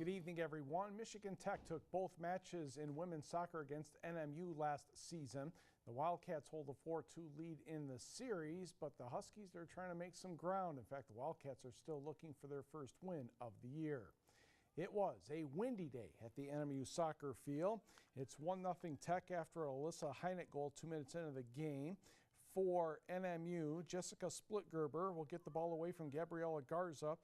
Good evening, everyone. Michigan Tech took both matches in women's soccer against NMU last season. The Wildcats hold a 4-2 lead in the series, but the Huskies are trying to make some ground. In fact, the Wildcats are still looking for their first win of the year. It was a windy day at the NMU soccer field. It's 1-0 Tech after Alyssa Heineck goal 2 minutes into the game. For NMU, Jessica Splitgerber will get the ball away from Gabriella Garza.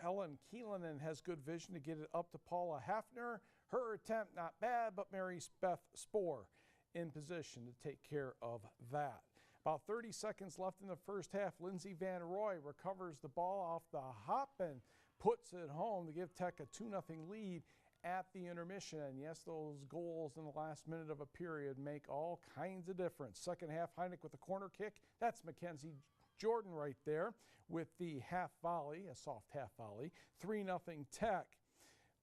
Helen Keelanen has good vision to get it up to Paula Hafner. Her attempt not bad, but Mary Beth Spohr in position to take care of that. About 30 seconds left in the first half. Lindsay Van Roy recovers the ball off the hop and puts it home to give Tech a 2-0 lead at the intermission. And yes, those goals in the last minute of a period make all kinds of difference. Second half, Heineck with a corner kick. That's Mackenzie Jordan right there with the half volley, a soft half volley. 3-0 Tech.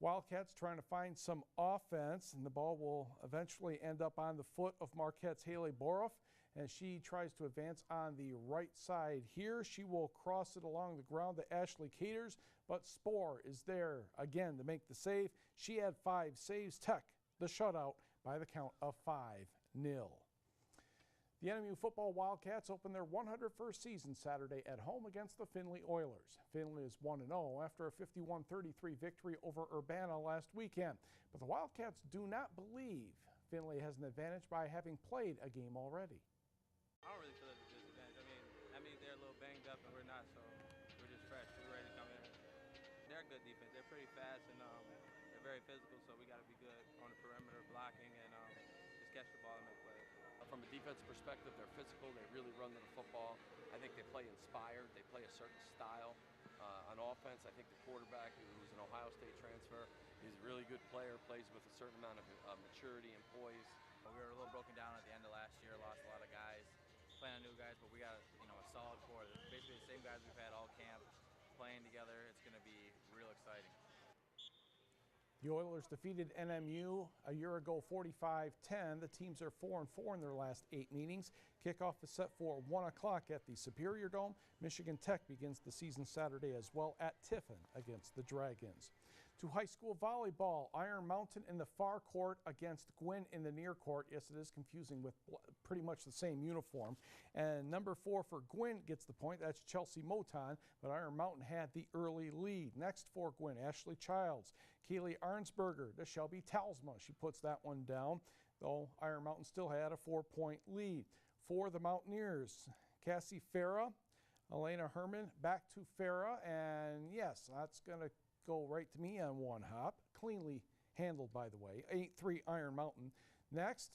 Wildcats trying to find some offense, and the ball will eventually end up on the foot of Marquette's Haley Boroff, and she tries to advance on the right side here. She will cross it along the ground to Ashley Caters, but Spohr is there again to make the save. She had 5 saves. Tech, the shutout by the count of 5-0. The NMU football Wildcats open their 101st season Saturday at home against the Findlay Oilers. Findlay is 1-0 after a 51-33 victory over Urbana last weekend. But the Wildcats do not believe Findlay has an advantage by having played a game already. I don't really feel it's a disadvantage. I mean they're a little banged up and we're not, so we're just fresh. We're ready to come in. They're a good defense. They're pretty fast and they're very physical, so we got to be good on the perimeter blocking and just catch the ball and make plays. From a defensive perspective, they're physical. They really run to the football. I think they play inspired. They play a certain style. On offense, I think the quarterback, who's an Ohio State transfer, is a really good player, plays with a certain amount of maturity and poise. We were a little broken down at the end of last year, lost a lot of guys, playing on new guys, but we got a solid core. Basically the same guys we've had all camp playing together. It's going to be real exciting. The Oilers defeated NMU a year ago 45-10. The teams are 4-4 in their last 8 meetings. Kickoff is set for 1 o'clock at the Superior Dome. Michigan Tech begins the season Saturday as well at Tiffin against the Dragons. To high school volleyball, Iron Mountain in the far court against Gwynn in the near court. Yes, it is confusing with pretty much the same uniform. And number 4 for Gwynn gets the point. That's Chelsea Moton, but Iron Mountain had the early lead. Next for Gwynn, Ashley Childs, Kaylee Arnsberger to Shelby Talsma. She puts that one down, though Iron Mountain still had a 4-point lead. For the Mountaineers, Cassie Farah, Elena Herman back to Farah, and yes, that's going to go right to me on one hop. Cleanly handled, by the way. 8-3 Iron Mountain. Next,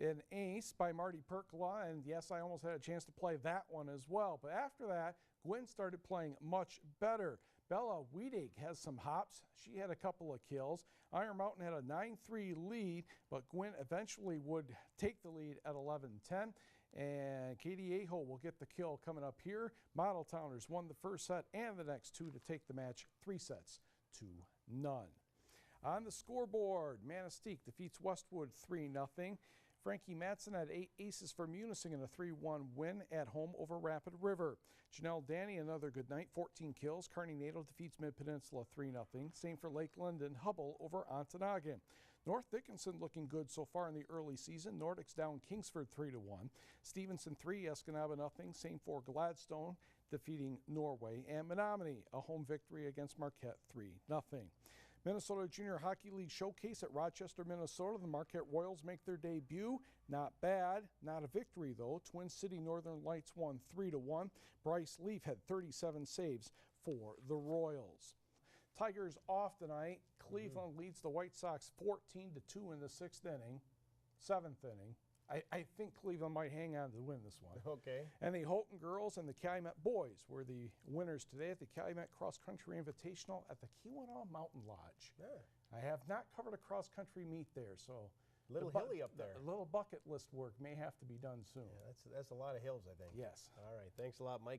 an ace by Marty Perkala, and yes, I almost had a chance to play that one as well. But after that, Gwynn started playing much better. Bella Wiedig has some hops. She had a couple of kills. Iron Mountain had a 9-3 lead, but Gwynn eventually would take the lead at 11-10. And Katie Aho will get the kill coming up here. Model Towners won the first set and the next 2 to take the match 3-0. On the scoreboard, Manistique defeats Westwood 3-0. Frankie Matson had 8 aces for Munising in a 3-1 win at home over Rapid River. Janelle Danny, another good night, 14 kills. Kearney Nato defeats Mid-Peninsula 3-0. Same for Lakeland and Hubble over Ontonagon. North Dickinson looking good so far in the early season. Nordics down Kingsford 3-1. Stevenson 3, Escanaba 0. Same for Gladstone defeating Norway. And Menominee, a home victory against Marquette 3-0. Minnesota Junior Hockey League Showcase at Rochester, Minnesota. The Marquette Royals make their debut. Not bad. Not a victory, though. Twin City Northern Lights won 3-1. Bryce Leaf had 37 saves for the Royals. Tigers off tonight. Cleveland leads the White Sox 14-2 in the 6th inning, 7th inning. I think Cleveland might hang on to win this one. Okay. And the Houghton girls and the Calumet boys were the winners today at the Calumet Cross Country Invitational at the Keweenaw Mountain Lodge. Yeah. I have not covered a cross country meet there, so a little hilly up there. A little bucket list work may have to be done soon. Yeah, that's a lot of hills, I think. Yes. All right. Thanks a lot, Mike.